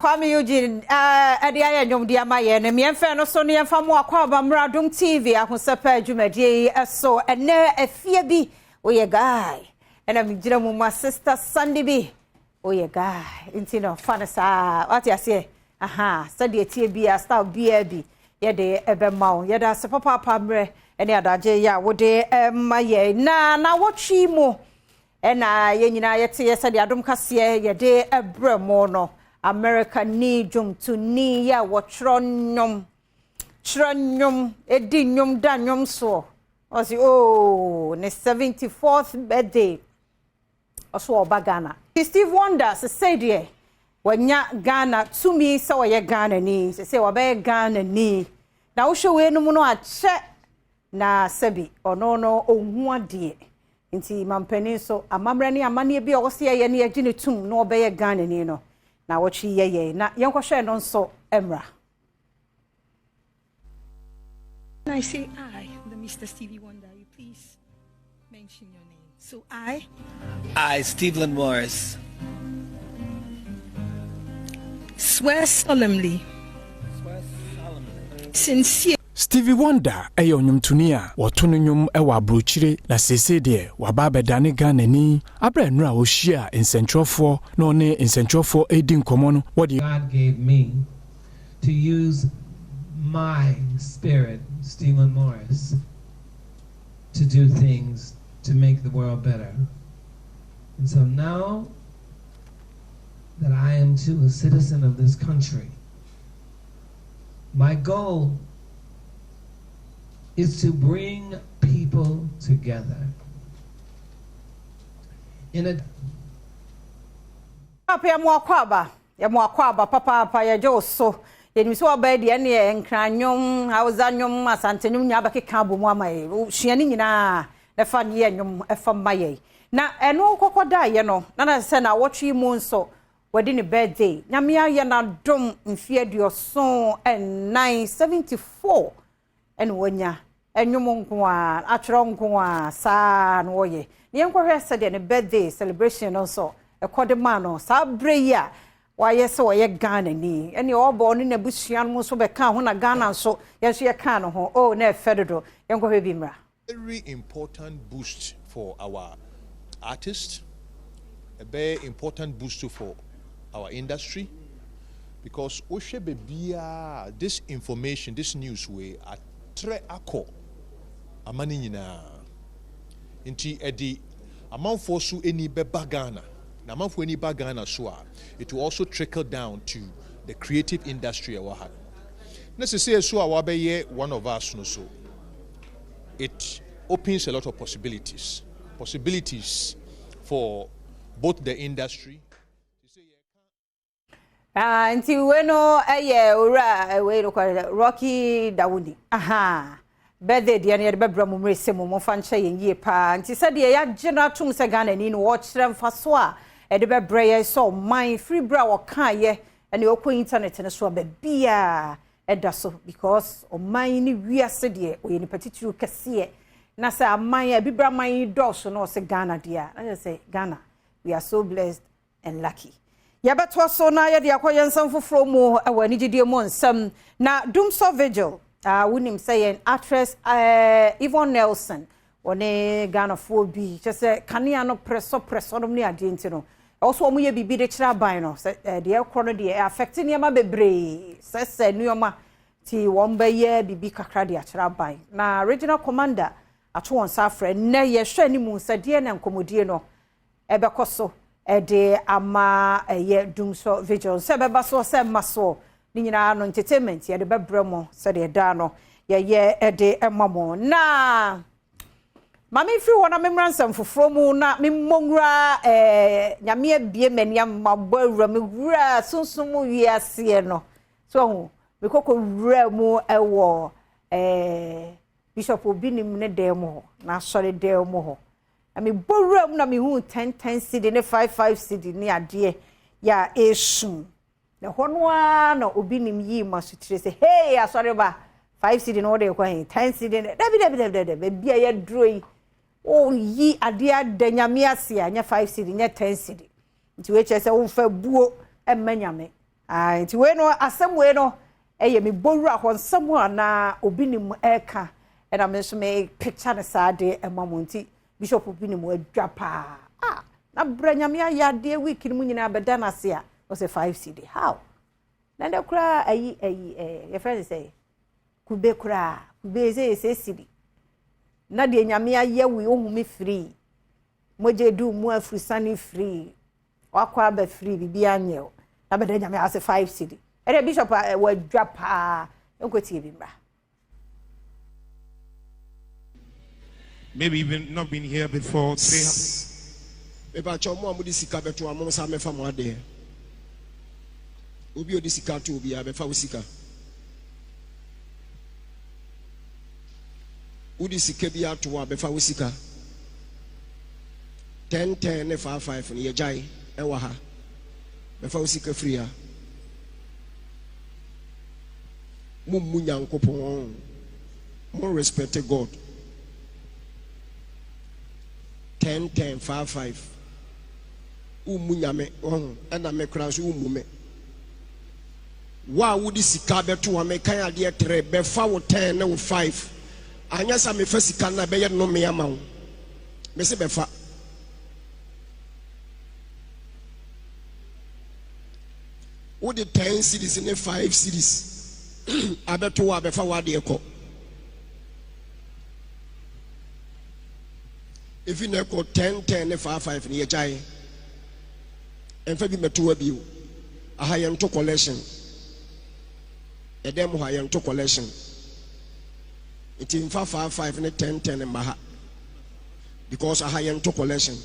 Kwame Eugene ade aye nyom dia maye ne miemfe no so ne yemfa mo akwa ba mra Adom TV Ahosepe adwumadi so ene afie bi oye guy ena mi gira mu ma sister Sunday bi oye guy inti no fanasa what you say aha study tie bia style bia bi ye de ebe mawo ye da se papa mre ene adaje ya wo de maye na wotwi mo ena ye nyina ye te ye se de Adom kase ye de ebremo no America ni jum to ni ya chron nyom edi nyom da nyom so osi oh ne 74th birthday oso oba Ghana Steve Wonder say de wanya Ghana to me so ye Ghana ni say oba Ghana ni na wo hwe no mu no ache na sabi ono no ohun ade nti mampani so amamra ni amane bi o se ye ne agine tum no oba ye Ghana ni no na wachi ye na yenkwahwe no nso emra. When I say I, the Mr. Stevie Wonder, you please mention your name. So I, Stephen Morris, swear solemnly, sincere. Stevie Wonder eyo nyumtuni a wotono nyum ewa abrochire na sese de waba bedane Ghana ni abra nura ohia insentrofo no ne insentrofo edi nkomo no what God gave me to use my spirit, Stephen Morris, to do things to make the world better. And so now that I am too a citizen of this country, my goal is to bring people together in a Papa ya mwakwaba papa ya joso ye nimso oba de ne enkranwom awuzanwom asantenwom nya bakeka bomu amaye hwiani nyina na fa ne enwom efa maye na eno kokoda ye no na se na wotwe mu nso wadi ne birthday nyamia ye na dom mfie aduoso en 974 en wonya enwom nko a atwero nko a saa no ye ne yenkwahwe se de ne birthday celebration no so ekode ma no saa bre ya waye se woye Ghana ni ene obo no na busuan mu so be ka ho na Ghana so ye so ye ka no ho oh na efedodo yenkwahwe bi mra. Very important boost for our artists, a very important boost for our industry, because this information, this news way at tre ako amani nyina inti edi amanfo so eni beba Ghana na amanfo eni ba Ghana so it will also trickle down to the creative industry our had necessary so our be one of us no so it opens a lot of possibilities for both the industry. Nti weno ora we Rocky Dawudi aha birthday de ne be bra mu mrese mu fa nche yie pa nti se de ya general tum se Ghana ni no wo kire mfaso a e de be bra ye so man free bra wo kan ye ene okọ internet ne so ba bia eda so because o man ni wiase de o ye ni patitiru kese na se aman ya bibra man do so no se Ghana dia I say Ghana we are so blessed and lucky. Yabeto so na ye de akoyensan foforo mu awani gidie mu nsam na Doomsday Vigil wonim say an actress Yvonne Nelson one Ghana fo bi chese kanea no preso no ne ade ntino also omo ye bibi de kira ban no de ekro no de affect niam bebre sese nuoma ti won be ye bibi kakra de akira ban na regional commander ato won safre na ye hwe ni mu sade na nkomodie no ebekoso ede ama ye Doomsday Vigil se beba so se maso ni nyina no entertainment ye de bebremo se de da no ye ede emamo na mami free wona memransam foforo mu na memmongra nyame abie maniam mabawura me wura sunsun mu wiase no so hu me kokko wura mu ewo bishop obinim ne demo na sori demo ho ami bowura mu na me hu 10 cedi ne 5 cedi ne ade ya esu na hono a na obinim yi masutire se hey asori ba 5 cedi no de kwa 10 cedi dabi bia ya droi o yi ade adanyame ase anya 5 cedi nya 10 cedi nti we che se wo fa buo emmanyame nti we no asem we no eye me bowura ho nsem ana obi nim eka na me so me picture ne saade emamo nti bishop obi nim adwa pa na branya me ayade week ni munyina beda na se a o say 5 cedi how na de kura ayi your friend say kube kura kube say cedi na de nyame aye we ohumi free moje du mu afrisani free wakwa ba free bibia nyeo na beda nyame ase 5 cedi ere bishop wadwa pa enkotie bi mra. Maybe even not been here before. Eba chomo amudi sika beto amon sa mefa mo ade. Obi odi sika to obi abefa wo sika. Udi sika bi ato abefa wo sika. 10 ne 5 ne yejai ewa ha. Befa wo sika free ha. Mummu nyankopon. More respect God. 10 5 umunyame ena me kra so umume wa wudi sika beto ame kan ade tre be fa wo 10 ne wo 5 anya sa me fa sika na be ye no me ama wo me se be fa wudi 10 cedis ne 5 cedis abeto wa be fa wa de ko. If you know 10 ne 5 ne yejai enfa bi meto abi a high to collection edem high to collection it in 5 ne 10 mbaha because a high to collection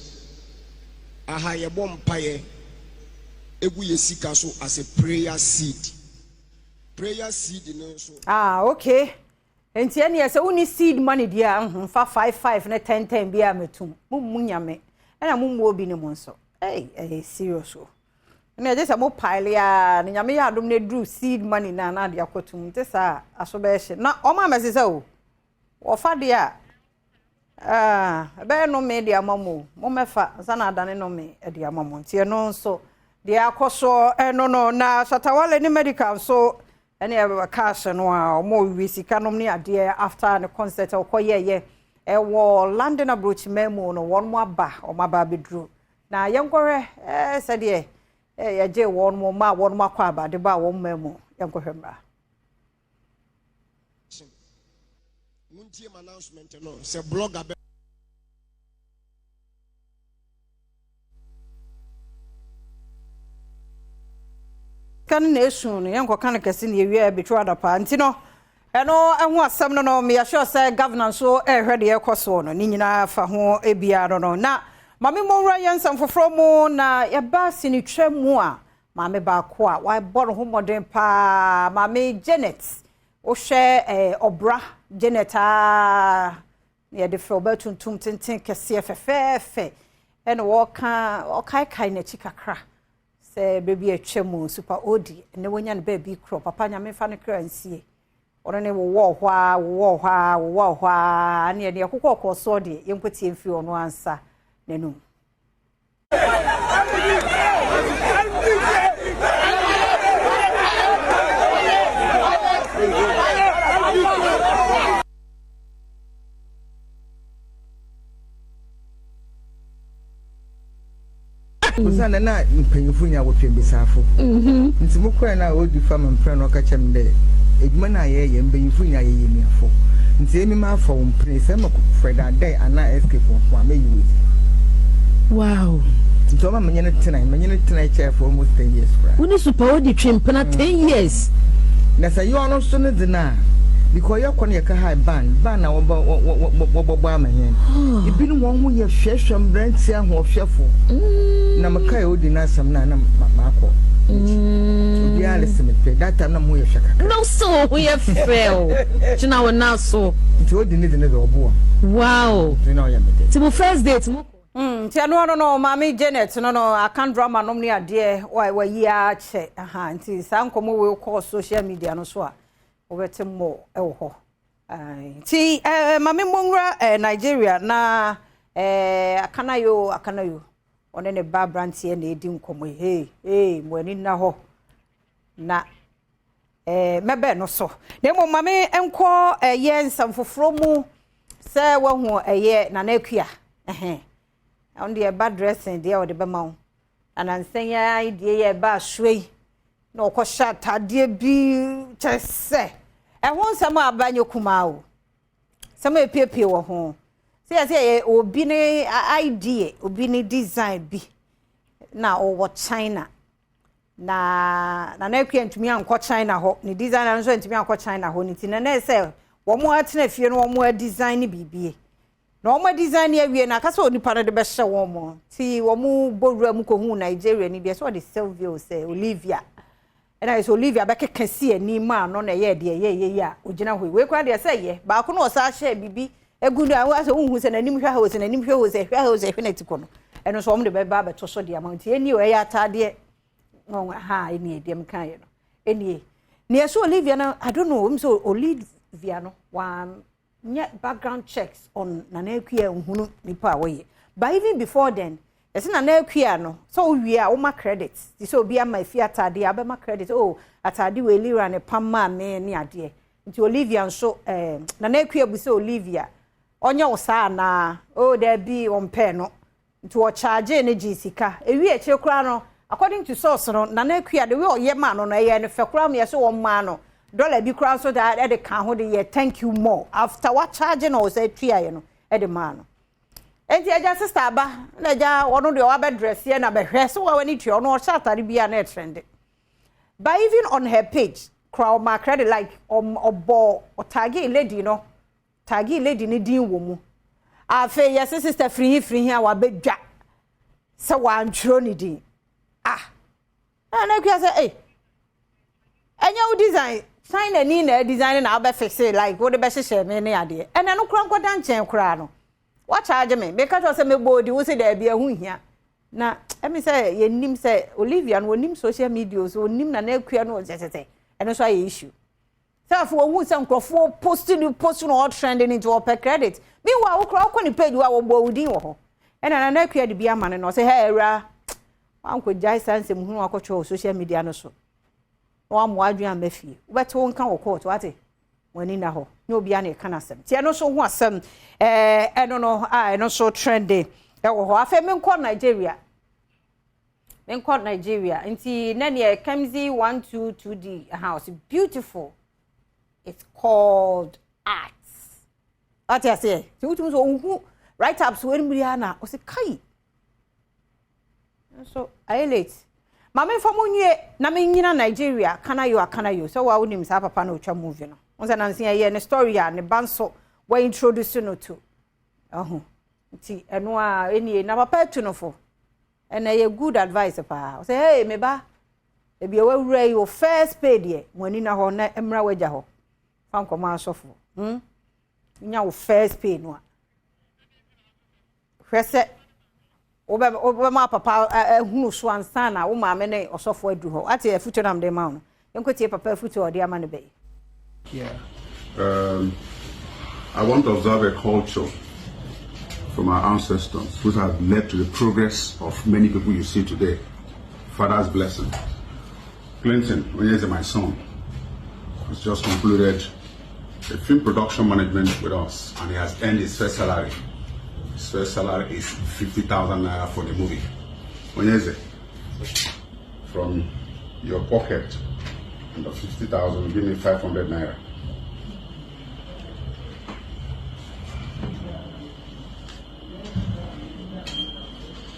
a high bom paye egu yesika so as a prayer seed no so okay. Enti ene ye se uni seed money dia fa 5 ne 10 bia metum mummunyame ena mummu obi ne monso serious o ene je se mo pile ya ne nyame ya adom ne drew seed money na dia kotum te sa aso be hye na o ma mese se o wo fa dia be no me dia mamo mo mefa sana adane no me dia mamo nti no nso dia akoso no na Shatawale ni medical so any ever cash no more we sika no ne ade after the concert okoye wo London approach memo no one more ba o maba bedru na yenkore said ye je one more ma one more kwa ba de ba wo memo yenkore mra muntie announcement no se blogger kan nation yanko kan kase ne wi betwa da pa ntino eno ehu asem no me ya sure say governance so ehwede ekoso no ni nyina fa ho ebia no na mame monra yensam foforo mu na ya ba sini twemu a mame ba ko a wa boro ho modern pa mame Janet o hwe obra Janet ne de fe obatuntum tenten kase efefefe eno wo kai na chikakra se baby atwemu super odi ne wonya ne baby kro papa nyame fa ne kra nsie ono ne wo hwa ne de kokko so de yenkwati emfi ono ansa nenum Usana na mpanyufu nya wo twembisafo nti mukwa na odi fama mpre no ka chem de edwuma na ye mpanyufu nya ye yemiafo nti emi ma afọ mpre se ma Freda day ana escape for ameyi wow nti o ma menye ne tena chair for almost 10 years fra uni super odi twempena 10 years na say you no so ne dina because you kon ye ka high band na wo amahen ibinu won ho ye hwehwem branti ahohwefo na makai odi na asam na makọ obi ale semepe that time na mo ye hweka no so we have fail china we now so nti odi ne de obo wow you know ya mede ti mo first date mo ti anu no mami Janet no akan drama no ne ade wa yi a che nti sankomo we call social media no so a obete mo ewo ho ti mami mongra Nigeria na akanayo one ne ba brantie na edi nkomo mo ani na ho na mebe no so na mo mame enko ye nsamfoforo mu se wahu na akua on the bad dressing dey o de be ma wo anansanya idie ye ba hwei na okosha tade bi chese ho nsam abanyo kuma o sama epiepie wo ho se obi ne idea obi ne design bi na o China na akua ntumi anko China ho ni designer nso ntumi anko China ho ni ti na se wo mo atena fie no wo mo design ni bibie na wo mo design ya wie na kasa onipa no de be hye wo mo ti wo mo bowura mu ko hu Nigeria ni bia so de Sylvia say Olivia ena is Olivia be keka si ani ma no na ye de ye ya ogina hoi we kwa de say ye ba ko no sa hye bibi egunu awu so hu se na nim hwa ho se na nim hwa ho se hwe na ti ko no eno so wo de be ba be to so de amount eni o ya atade ha eni dem kan ye no eni ni so Olivia na I don't know so Olivia no one background checks on Nanekua nhunu nipa awoye but even before then yes Nanekua no so we are oma credits so obi ama fi atade abema credit oh atade we lira ne pamma me ne ade nti Olivia nso Nanekua bu so Olivia onye osa na oh there be on pay no nti o charge ne jisika ewi eche kura no according to source no Nanekua de we oye ma no ye ne fe kura me so wo ma no dollar bi kura so that e kan ho de ye thank you more after what charging or say tria ye no e de ma no enti aja sister ba na ja wono de wa be dress ye na be hwe so wa wani trio no o chatare bia na trend but even on her page crowd ma credit like obo o tag lady no tag lady ni din wo mu afa yes sister free here wa be dwa se wa antro ni din na kwa say enya design China ni na design na be fix it like what the best share me na ade and no kura nkoda nchen kura no what charge me because say me body wo say there be ehun hia na me say ye nim say Olivia no nim social media so nim na akua no tete and so ay issue so for who say nkrofo post no all trending into per credit meanwhile wo kura ko ni page wa wo bo udin wo ho and na akua de bia man no say hey ra wanko jai sense mu hu akotwo social media no so wa mo adwen amafie ubeto nka wo court wate wani na ho no bia na kana asem tie no so ho asem eno no eno so trendy e wo ho afa me nko Nigeria nti na ne Kamzi 122D house beautiful it's called arts ati ase ti utum so hu right up so eni muri ana o se kai so late mama famunye na menyina Nigeria kana yo so wa unim sa papa na otwa movie no onse na nsia ye ne story ya ne banso wa introduce no to nti eno a eni na papa tunofo and a good advice pa say hey me ba e bia wa wura your first pay de wani na ho na emra waja ho fan koma asofo nya wo first pay no a hwese obe ma papa hunu so ansa na wo ma me ne osofo adu ho ati e futu nam de ma no enkotie papa futu ode ama ne be yeah I want to observe a culture from our ancestors which has led to the progress of many people you see today. Father's blessing. Clinton, when he is my son, has just concluded a film production management with us and he has earned his first salary. His first salary is 50,000 naira for the movie. When is it? From your pocket, and the 50,000, give me 500 naira.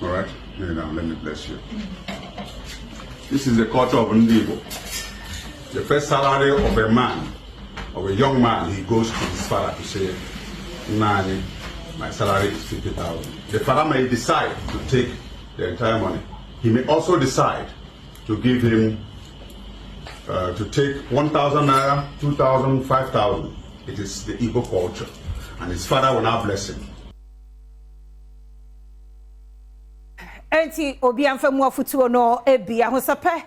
All right, now let me bless you. This is the culture of Ndigo. The first salary of a man, of a young man, he goes to his father to say, Nani, my salary is 50,000. The father may decide to take the entire money. He may also decide to give him, to take 1,000 naira, 2,000, 5,000. It is the Igbo culture. And his father will now bless him. Enti obi amfamu afutuo no ebi Ahosepe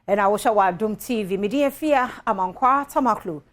na wo hwa wa Adom TV media fia amankwa tamaklo